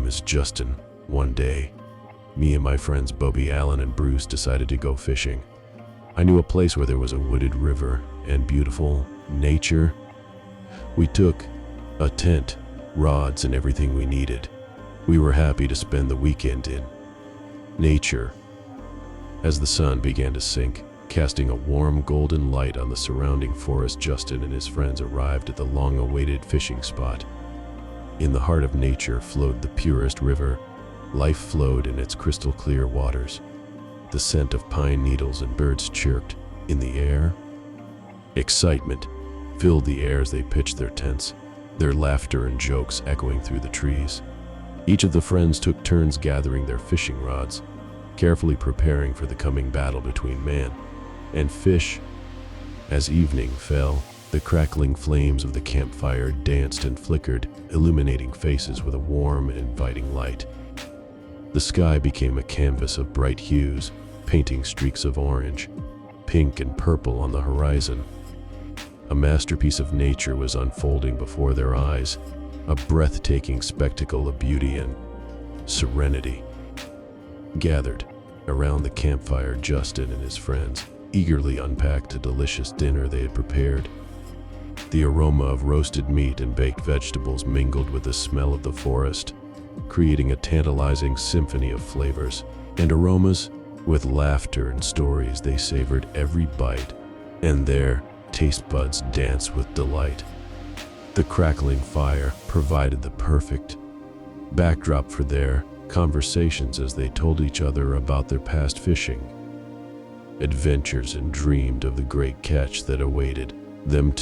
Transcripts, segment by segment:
name is Justin. One day, me and my friends Bobby, Alan, and Bruce decided to go fishing. I knew a place where there was a wooded river and beautiful nature. We took a tent, rods, and everything we needed. We were happy to spend the weekend in nature. As the sun began to sink, casting a warm golden light on the surrounding forest, Justin and his friends arrived at the long-awaited fishing spot. In the heart of nature flowed the purest river. Life flowed in its crystal-clear waters. The scent of pine needles and birds chirped in the air. Excitement filled the air as they pitched their tents, their laughter and jokes echoing through the trees. Each of the friends took turns gathering their fishing rods, carefully preparing for the coming battle between man and fish. As evening fell, the crackling flames of the campfire danced and flickered, illuminating faces with a warm and inviting light. The sky became a canvas of bright hues, painting streaks of orange, pink, and purple on the horizon. A masterpiece of nature was unfolding before their eyes, a breathtaking spectacle of beauty and serenity. Gathered around the campfire, Justin and his friends eagerly unpacked a delicious dinner they had prepared. The aroma of roasted meat and baked vegetables mingled with the smell of the forest, creating a tantalizing symphony of flavors and aromas. With laughter and stories, they savored every bite, and their taste buds danced with delight. The crackling fire provided the perfect backdrop for their conversations as they told each other about their past fishing adventures and dreamed of the great catch that awaited them.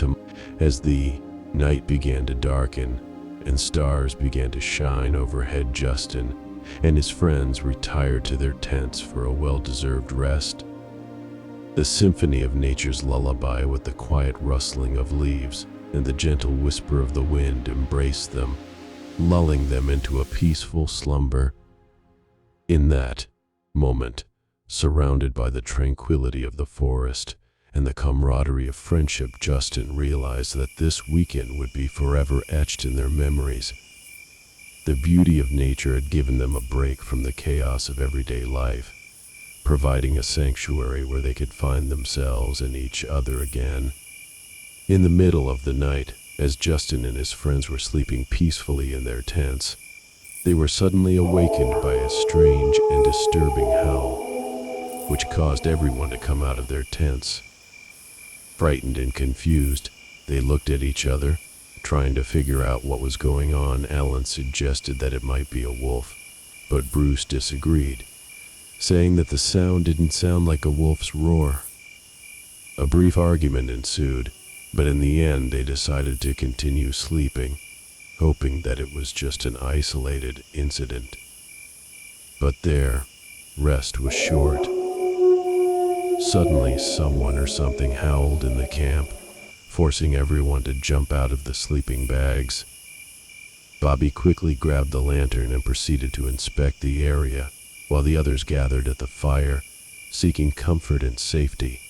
As the night began to darken and stars began to shine overhead, Justin and his friends retired to their tents for a well-deserved rest. The symphony of nature's lullaby, with the quiet rustling of leaves and the gentle whisper of the wind, embraced them, lulling them into a peaceful slumber. In that moment, surrounded by the tranquility of the forest and the camaraderie of friendship, Justin realized that this weekend would be forever etched in their memories. The beauty of nature had given them a break from the chaos of everyday life, providing a sanctuary where they could find themselves and each other again. In the middle of the night, as Justin and his friends were sleeping peacefully in their tents, they were suddenly awakened by a strange and disturbing howl, which caused everyone to come out of their tents. Frightened and confused, they looked at each other, trying to figure out what was going on. Alan suggested that it might be a wolf, but Bruce disagreed, saying that the sound didn't sound like a wolf's roar. A brief argument ensued, but in the end they decided to continue sleeping, hoping that it was just an isolated incident. But their rest was short. Suddenly, someone or something howled in the camp, forcing everyone to jump out of the sleeping bags. Bobby quickly grabbed the lantern and proceeded to inspect the area, while the others gathered at the fire, seeking comfort and safety.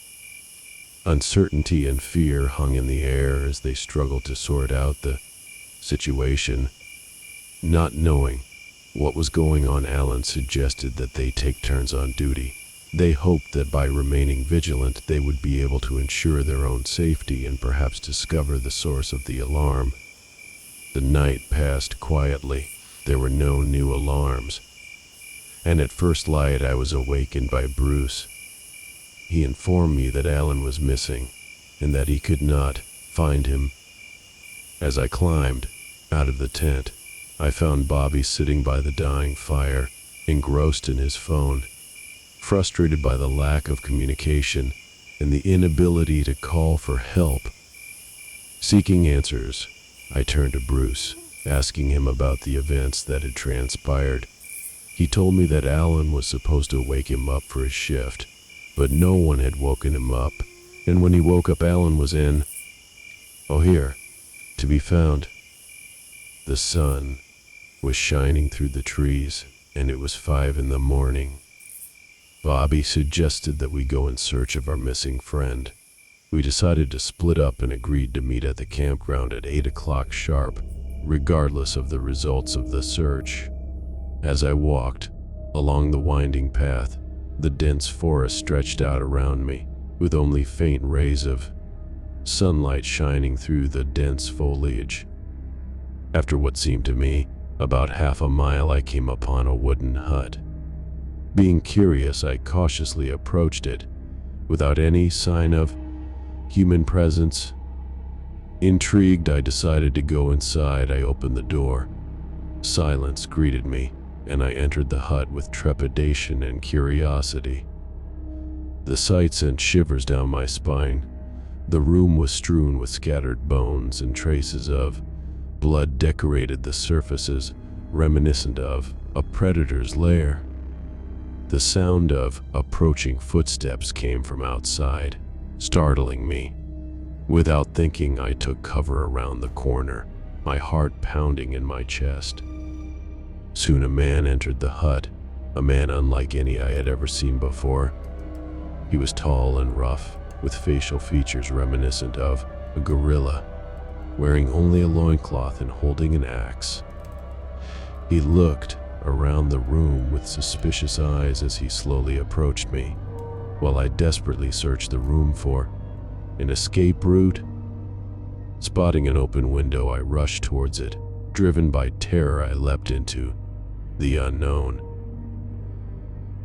Uncertainty and fear hung in the air as they struggled to sort out the situation. Not knowing what was going on, Alan suggested that they take turns on duty. They hoped that by remaining vigilant, they would be able to ensure their own safety and perhaps discover the source of the alarm. The night passed quietly. There were no new alarms. And at first light, I was awakened by Bruce. He informed me that Alan was missing and that he could not find him. As I climbed out of the tent, I found Bobby sitting by the dying fire, engrossed in his phone. Frustrated by the lack of communication and the inability to call for help. Seeking answers, I turned to Bruce, asking him about the events that had transpired. He told me that Alan was supposed to wake him up for his shift, but no one had woken him up, and when he woke up, Alan was here, to be found. The sun was shining through the trees, and it was 5 a.m. Bobby suggested that we go in search of our missing friend. We decided to split up and agreed to meet at the campground at 8 o'clock sharp, regardless of the results of the search. As I walked along the winding path, the dense forest stretched out around me, with only faint rays of sunlight shining through the dense foliage. After what seemed to me about half a mile, I came upon a wooden hut. Being curious, I cautiously approached it, without any sign of human presence. Intrigued, I decided to go inside. I opened the door. Silence greeted me, and I entered the hut with trepidation and curiosity. The sight sent shivers down my spine. The room was strewn with scattered bones, and traces of blood decorated the surfaces, reminiscent of a predator's lair. The sound of approaching footsteps came from outside, startling me. Without thinking, I took cover around the corner, my heart pounding in my chest. Soon a man entered the hut, a man unlike any I had ever seen before. He was tall and rough, with facial features reminiscent of a gorilla, wearing only a loincloth and holding an axe. He looked around the room with suspicious eyes as he slowly approached me, while I desperately searched the room for an escape route. Spotting an open window, I rushed towards it. Driven by terror, I leapt into the unknown.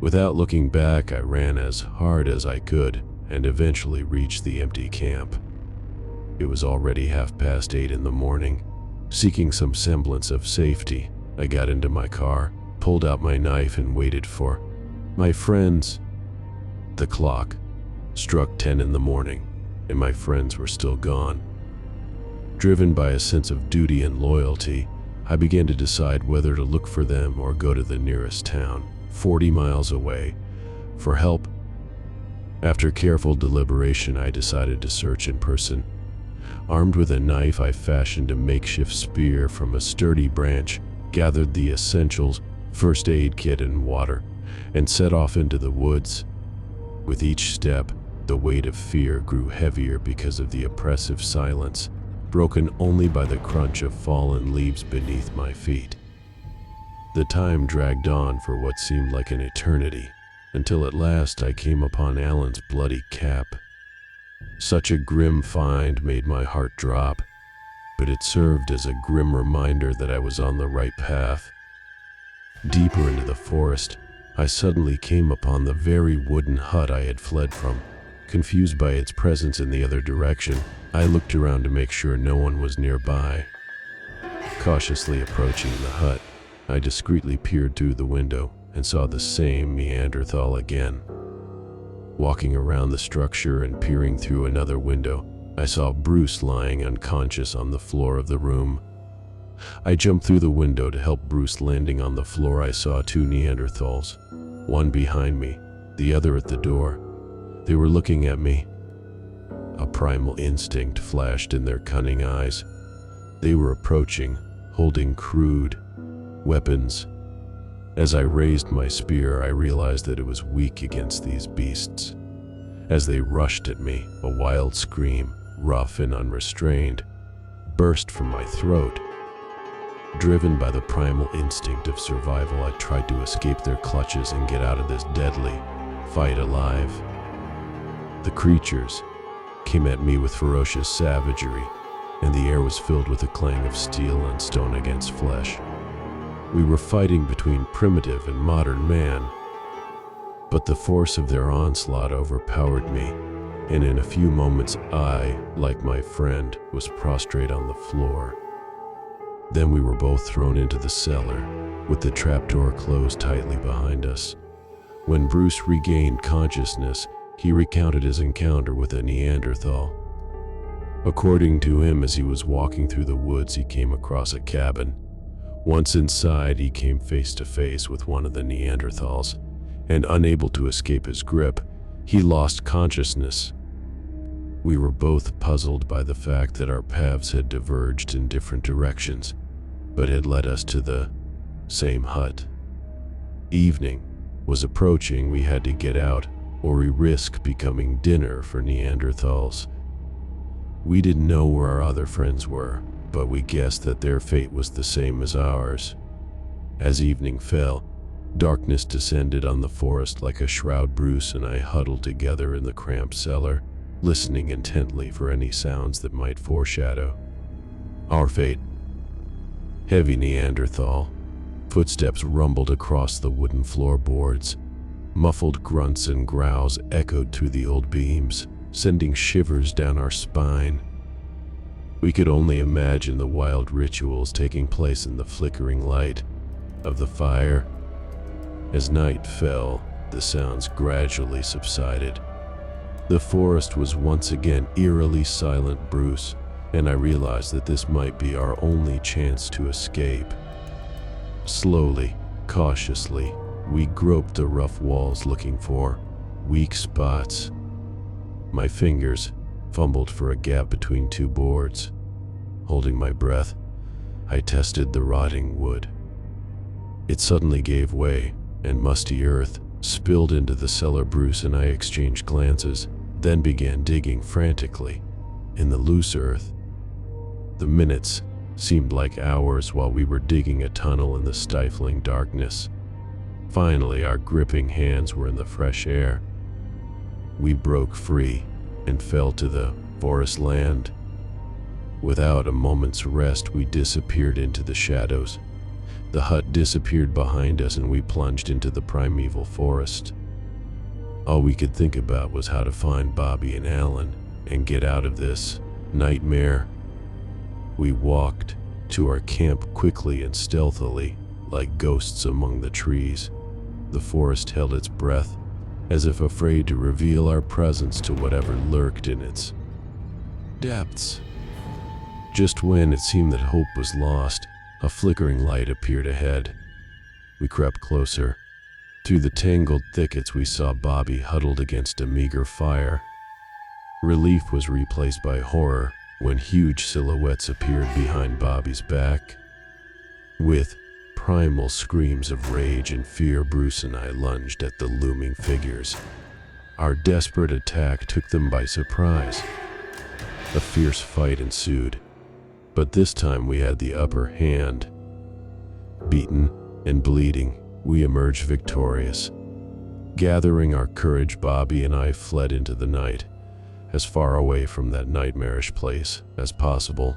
Without looking back, I ran as hard as I could and eventually reached the empty camp. It was already 8:30 in the morning. Seeking some semblance of safety, I got into my car, pulled out my knife, and waited for my friends. The clock struck 10 in the morning, and my friends were still gone. Driven by a sense of duty and loyalty, I began to decide whether to look for them or go to the nearest town, 40 miles away, for help. After careful deliberation, I decided to search in person. Armed with a knife, I fashioned a makeshift spear from a sturdy branch, gathered the essentials, first aid kit and water, and set off into the woods. With each step, the weight of fear grew heavier because of the oppressive silence, broken only by the crunch of fallen leaves beneath my feet. The time dragged on for what seemed like an eternity, until at last I came upon Alan's bloody cap. Such a grim find made my heart drop, but it served as a grim reminder that I was on the right path. Deeper into the forest, I suddenly came upon the very wooden hut I had fled from. Confused by its presence in the other direction, I looked around to make sure no one was nearby. Cautiously approaching the hut, I discreetly peered through the window and saw the same Neanderthal again. Walking around the structure and peering through another window, I saw Bruce lying unconscious on the floor of the room. I jumped through the window to help Bruce. Landing on the floor, I saw two Neanderthals, one behind me, the other at the door. They were looking at me. A primal instinct flashed in their cunning eyes. They were approaching, holding crude weapons. As I raised my spear, I realized that it was weak against these beasts. As they rushed at me, a wild scream, rough and unrestrained, burst from my throat. Driven by the primal instinct of survival, I tried to escape their clutches and get out of this deadly fight alive. The creatures came at me with ferocious savagery, and the air was filled with the clang of steel and stone against flesh. We were fighting between primitive and modern man, but the force of their onslaught overpowered me, and in a few moments I, like my friend, was prostrate on the floor. Then we were both thrown into the cellar, with the trapdoor closed tightly behind us. When Bruce regained consciousness, he recounted his encounter with a Neanderthal. According to him, as he was walking through the woods, he came across a cabin. Once inside, he came face to face with one of the Neanderthals, and unable to escape his grip, he lost consciousness. We were both puzzled by the fact that our paths had diverged in different directions, but had led us to the same hut. Evening was approaching. We had to get out, or we risked becoming dinner for Neanderthals. We didn't know where our other friends were, but we guessed that their fate was the same as ours. As evening fell, darkness descended on the forest like a shroud. Bruce and I huddled together in the cramped cellar, listening intently for any sounds that might foreshadow our fate. Heavy Neanderthal footsteps rumbled across the wooden floorboards. Muffled grunts and growls echoed through the old beams, sending shivers down our spine. We could only imagine the wild rituals taking place in the flickering light of the fire. As night fell, the sounds gradually subsided. The forest was once again eerily silent. Bruce and I realized that this might be our only chance to escape. Slowly, cautiously, we groped the rough walls looking for weak spots. My fingers fumbled for a gap between two boards. Holding my breath, I tested the rotting wood. It suddenly gave way, and musty earth spilled into the cellar. Bruce and I exchanged glances, then began digging frantically in the loose earth. The minutes seemed like hours while we were digging a tunnel in the stifling darkness. Finally, our gripping hands were in the fresh air. We broke free and fell to the forest land. Without a moment's rest, we disappeared into the shadows. The hut disappeared behind us and we plunged into the primeval forest. All we could think about was how to find Bobby and Alan and get out of this nightmare. We walked to our camp quickly and stealthily, like ghosts among the trees. The forest held its breath, as if afraid to reveal our presence to whatever lurked in its depths. Just when it seemed that hope was lost, a flickering light appeared ahead. We crept closer. Through the tangled thickets, we saw Bobby huddled against a meager fire. Relief was replaced by horror when huge silhouettes appeared behind Bobby's back. With primal screams of rage and fear, Bruce and I lunged at the looming figures. Our desperate attack took them by surprise. A fierce fight ensued, but this time we had the upper hand. Beaten and bleeding, we emerged victorious. Gathering our courage, Bobby and I fled into the night, as far away from that nightmarish place as possible.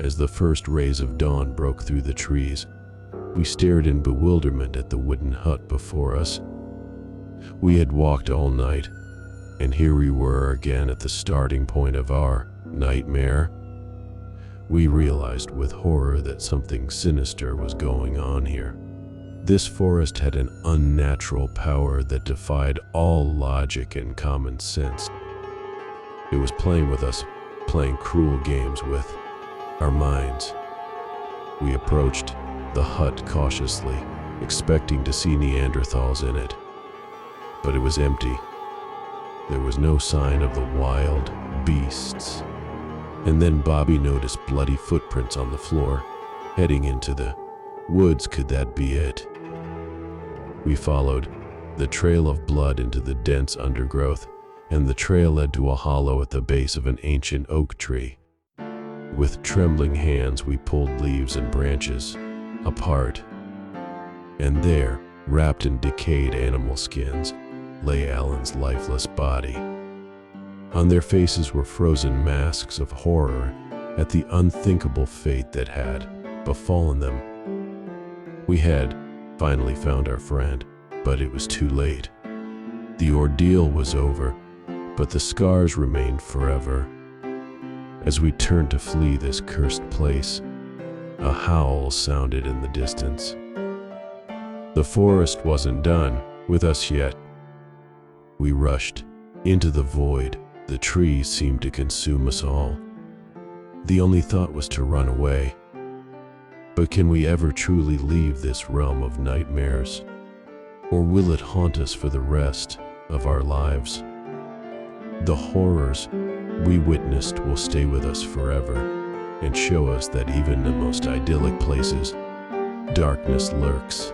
As the first rays of dawn broke through the trees, we stared in bewilderment at the wooden hut before us. We had walked all night, and here we were again at the starting point of our nightmare. We realized with horror that something sinister was going on here. This forest had an unnatural power that defied all logic and common sense. It was playing with us, playing cruel games with our minds. We approached the hut cautiously, expecting to see Neanderthals in it. But it was empty. There was no sign of the wild beasts. And then Bobby noticed bloody footprints on the floor, heading into the woods. Could that be it? We followed the trail of blood into the dense undergrowth, and the trail led to a hollow at the base of an ancient oak tree. With trembling hands, we pulled leaves and branches apart. And there, wrapped in decayed animal skins, lay Alan's lifeless body. On their faces were frozen masks of horror at the unthinkable fate that had befallen them. We had finally found our friend, but it was too late. The ordeal was over, but the scars remained forever. As we turned to flee this cursed place, a howl sounded in the distance. The forest wasn't done with us yet. We rushed into the void. The trees seemed to consume us all. The only thought was to run away. But can we ever truly leave this realm of nightmares? Or will it haunt us for the rest of our lives? The horrors we witnessed will stay with us forever and show us that even in the most idyllic places, darkness lurks.